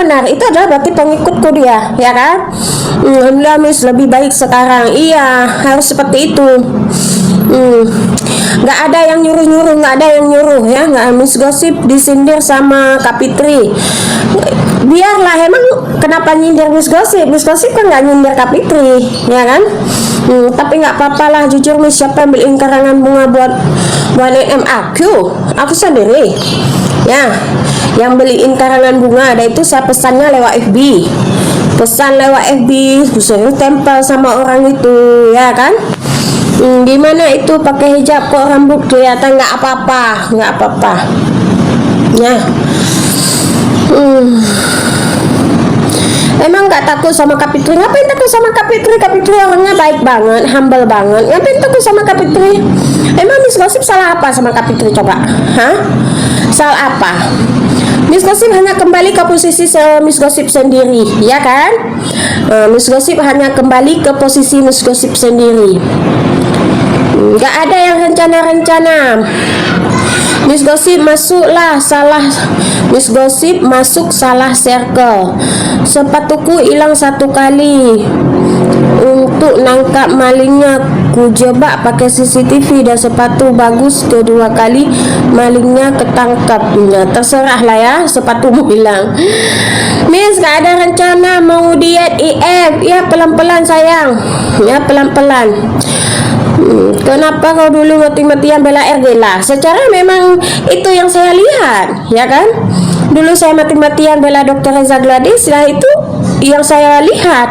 benar, itu adalah berarti pengikutku dia, ya kan? Alhamdulillah Miss lebih baik sekarang. Iya, harus seperti itu. Nggak ada yang nyuruh-nyuruh, nggak ada yang nyuruh ya, nggak. Miss Gosip disindir sama Kak Fitri. Biarlah, emang kenapa nyindir Miss Gosip? Miss Gosip kan nggak nyindir Kak Fitri, ya kan? Tapi nggak apa-apa lah, jujur Miss, siapa yang beliin karangan bunga buat NM aku sendiri ya, yang beliin karangan bunga. Ada itu saya pesannya lewat FB, saya tempel sama orang itu, ya kan? Gimana itu pakai hijab kok rambut kelihatan? Nggak apa-apa ya. Emang nggak takut sama Kak Fitri? Ngapain takut sama Kak Fitri? Kak Fitri orangnya baik banget, humble banget. Ngapain takut sama Kak Fitri? Emang Miss Gosip salah apa sama Kak Fitri? Coba, salah apa? Miss Gosip hanya kembali ke posisi Miss Gosip sendiri, ya kan? Miss Gosip hanya kembali ke posisi Miss Gosip sendiri. Nggak ada yang rencana-rencana. Miss Gosip masuklah salah. Miss Gosip masuk salah circle. Sepatuku hilang 1 kali. Untuk nangkap malingnya ku jebak pakai CCTV, dan sepatu bagus kedua kali malingnya ketangkap. Ya, terserah lah ya, sepatumu hilang. Miss nggak ada rencana mau diet IF. Ya pelan-pelan sayang, ya pelan-pelan. Kenapa kau dulu mati-matian bela RG lah? Secara memang itu yang saya lihat, ya kan? Dulu saya mati-matian bela Dr. Reza Gladys, lah itu yang saya lihat.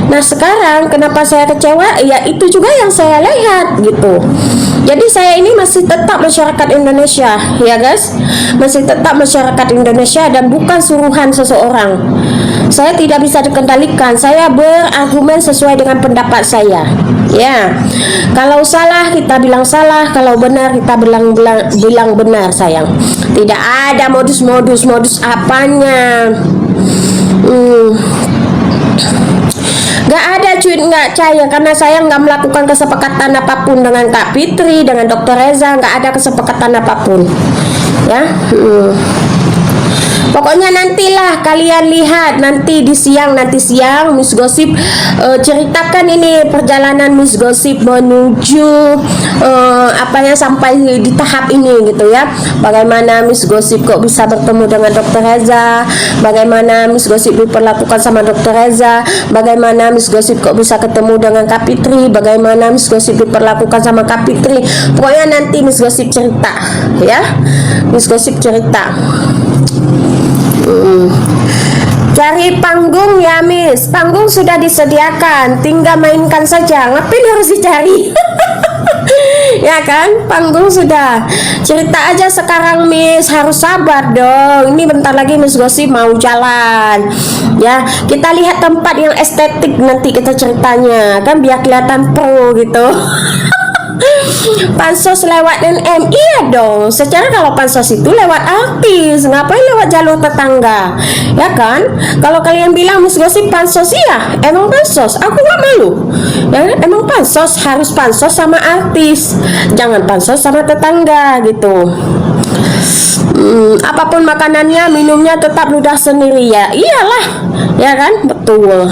Nah sekarang kenapa saya kecewa? Ya itu juga yang saya lihat gitu. Jadi saya ini masih tetap masyarakat Indonesia, ya guys, masih tetap masyarakat Indonesia dan bukan suruhan seseorang. Saya tidak bisa dikendalikan. Saya berargumen sesuai dengan pendapat saya. Ya, kalau salah kita bilang salah, kalau benar kita bilang benar sayang. Tidak ada modus apanya. Gak ada cuy, nggak percaya, karena saya nggak melakukan kesepakatan apapun dengan Kak Fitri, dengan Dr. Reza, nggak ada kesepakatan apapun ya. Pokoknya nantilah kalian lihat nanti siang Miss Gosip ceritakan ini perjalanan Miss Gosip menuju sampai di tahap ini gitu ya. Bagaimana Miss Gosip kok bisa bertemu dengan Dr. Reza, bagaimana Miss Gosip diperlakukan sama Dr. Reza, bagaimana Miss Gosip kok bisa ketemu dengan Kak Fitri, bagaimana Miss Gosip diperlakukan sama Kak Fitri. Pokoknya nanti Miss Gosip cerita ya, Miss Gosip cerita. Cari panggung ya Miss, panggung sudah disediakan, tinggal mainkan saja. Ngapain harus dicari? Ya kan, panggung sudah. Cerita aja sekarang Miss, harus sabar dong. Ini bentar lagi Miss Gosip mau jalan. Ya, kita lihat tempat yang estetik nanti kita ceritanya, kan biar kelihatan pro gitu. Pansos lewat NM, iya dong. Secara kalau pansos itu lewat artis, ngapain lewat jalur tetangga, ya kan? Kalau kalian bilang Miss Gosip pansos, iya emang pansos, aku nggak malu ya, emang pansos, harus pansos sama artis, jangan pansos sama tetangga gitu. Apapun makanannya, minumnya tetap ludah sendiri ya, iyalah ya kan, betul.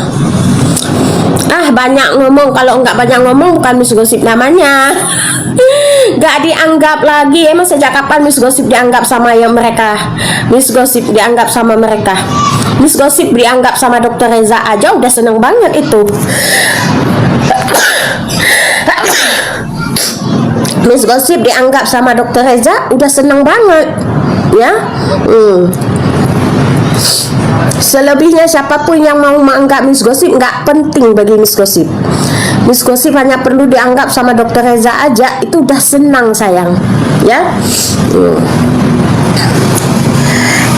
Banyak ngomong, kalau nggak banyak ngomong bukan Miss Gosip namanya. Gak dianggap lagi. Emang sejak kapan Miss Gosip dianggap sama mereka? Miss Gosip dianggap sama mereka. Miss Gosip dianggap sama Dr. Reza aja udah seneng banget itu. Miss Gosip dianggap sama Dr. Reza udah seneng banget ya. Selebihnya siapapun yang mau menganggap Miss Gosip nggak penting bagi Miss Gosip. Miss Gosip hanya perlu dianggap sama Dr. Reza aja, itu udah senang sayang ya.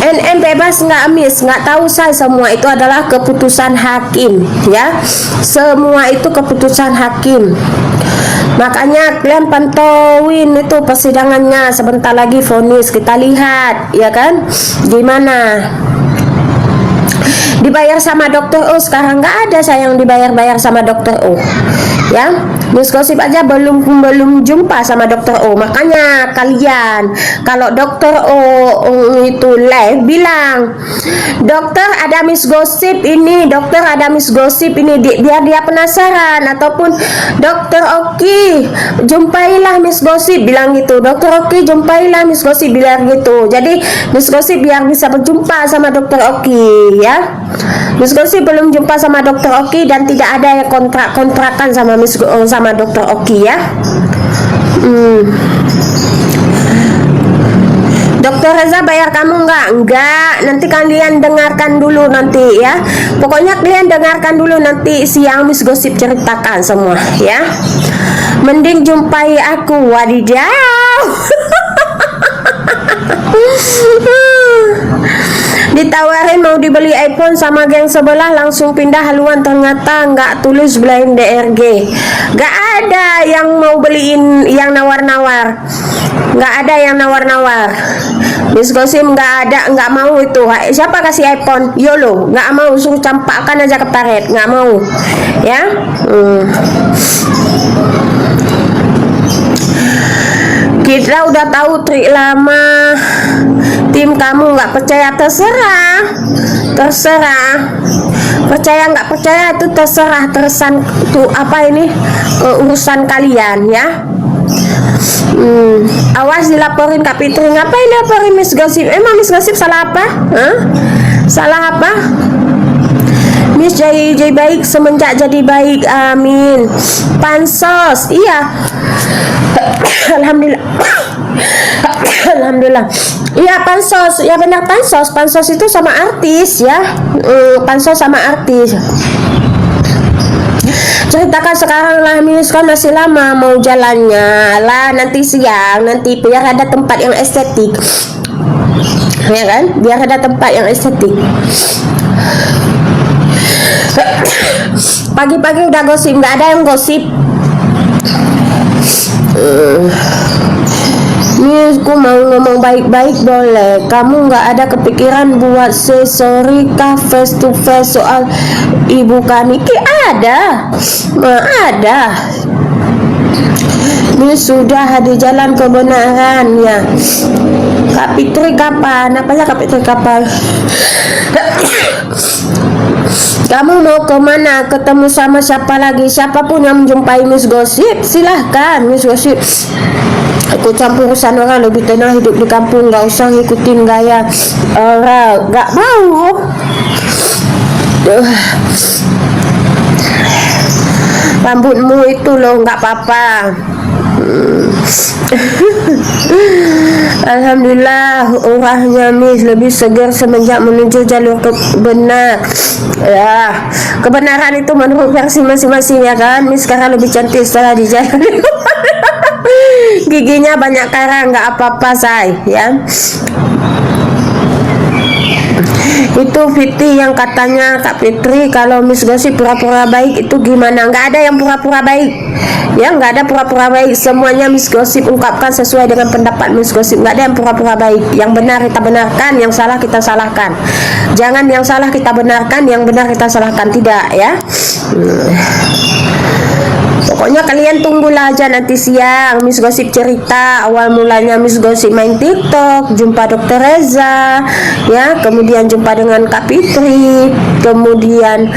NM bebas nggak Miss? Nggak tahu saya, semua itu adalah keputusan hakim ya. Semua itu keputusan hakim. Makanya kalian pantauin itu persidangannya, sebentar lagi vonis, kita lihat ya kan gimana. Dibayar sama Dokter O sekarang nggak ada sayang, dibayar sama Dokter O ya. Miss Gosip aja belum jumpa sama dokter O. Makanya kalian kalau dokter O itu live bilang, dokter ada Miss Gosip ini, dokter ada Miss Gosip ini, biar dia penasaran. Ataupun dokter Oki jumpailah Miss Gosip, bilang gitu. Dokter Oki jumpailah Miss Gosip, bilang gitu. Jadi Miss Gosip biar bisa berjumpa sama dokter Oki, ya. Miss Gosip belum jumpa sama dokter Oki dan tidak ada yang kontrakan sama dokter Oki, ya. Dokter Reza bayar kamu enggak? Nanti kalian dengarkan dulu nanti, ya. Pokoknya kalian dengarkan dulu nanti siang Miss Gosip ceritakan semua, ya. Mending jumpai aku, wadidaw. Ditawarin mau dibeli iPhone sama geng sebelah, langsung pindah haluan. Ternyata nggak tulus beliin DRG. Nggak ada yang mau beliin yang nawar-nawar. Nggak ada yang nawar-nawar. Miss Gosip nggak mau itu. Siapa kasih iPhone? YOLO. Nggak mau, suruh campakkan aja ke paret. Nggak mau, ya. Kita udah tahu trik lama. Tim kamu nggak percaya, terserah. Percaya nggak percaya itu terserah, tuh apa ini urusan kalian, ya. Awas dilaporin Kak Fitri. Ngapain laporin Miss Gosip? Emang Miss Gosip salah apa? Salah apa? Miss jadi baik semenjak jadi baik, amin. Pansos, iya. Alhamdulillah. Alhamdulillah. Iya, pansos. Ya benar, pansos. Pansos itu sama artis, ya. Pansos sama artis. Ceritakan sekarang lah, Miss, kan masih lama mau jalannya lah. Nanti siang, nanti biar ada tempat yang estetik, ya kan? Biar ada tempat yang estetik. Pagi-pagi udah gosip, nggak ada yang gosip. Miss, ku mau ngomong baik-baik boleh? Kamu nggak ada kepikiran buat sorry kah face to face soal ibu Kaniki? Ada. Miss sudah di jalan kebenaran, ya. Kak Fitri kapan? Apanya Kak Fitri kapan? Kamu mau kemana? Ketemu sama siapa lagi? Siapapun yang menjumpai Miss Gosip, silahkan Miss Gosip. Aku campur urusan orang, lebih tenang hidup di kampung, nggak usah ngikutin gaya orang. Nggak mau. Rambutmu itu loh nggak apa-apa. Alhamdulillah orangnya Miss lebih segar semenjak menuju jalur benar, ya. Kebenaran itu menurut versi masing-masing, ya kan. Miss sekarang lebih cantik setelah di jalan. Giginya banyak karang, nggak apa-apa say, ya. Itu Fitri yang katanya Kak Fitri kalau Miss Gosip pura-pura baik itu gimana? Nggak ada yang pura-pura baik, ya. Nggak ada pura-pura baik, semuanya Miss Gosip ungkapkan sesuai dengan pendapat Miss Gosip. Nggak ada yang pura-pura baik. Yang benar kita benarkan, yang salah kita salahkan. Jangan yang salah kita benarkan, yang benar kita salahkan, tidak, ya. Pokoknya kalian tunggulah aja nanti siang Miss Gosip cerita awal mulanya Miss Gosip main TikTok, jumpa Dokter Reza, ya, kemudian jumpa dengan Kak Fitri, kemudian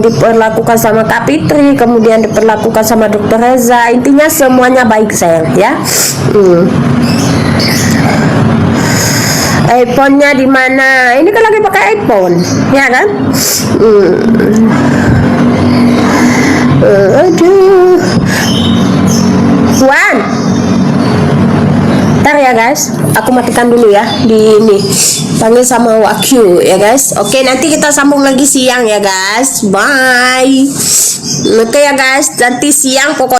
diperlakukan sama Kak Fitri, kemudian diperlakukan sama Dokter Reza. Intinya semuanya baik, sayang, ya. iPhone-nya di mana? Ini kan lagi pakai iPhone, ya kan? Aduh, Tuan. Ntar ya guys, aku matikan dulu ya di ini. Panggil sama Wakyu ya guys. Oke, nanti kita sambung lagi siang ya guys. Bye. Oke ya guys, nanti siang pokoknya.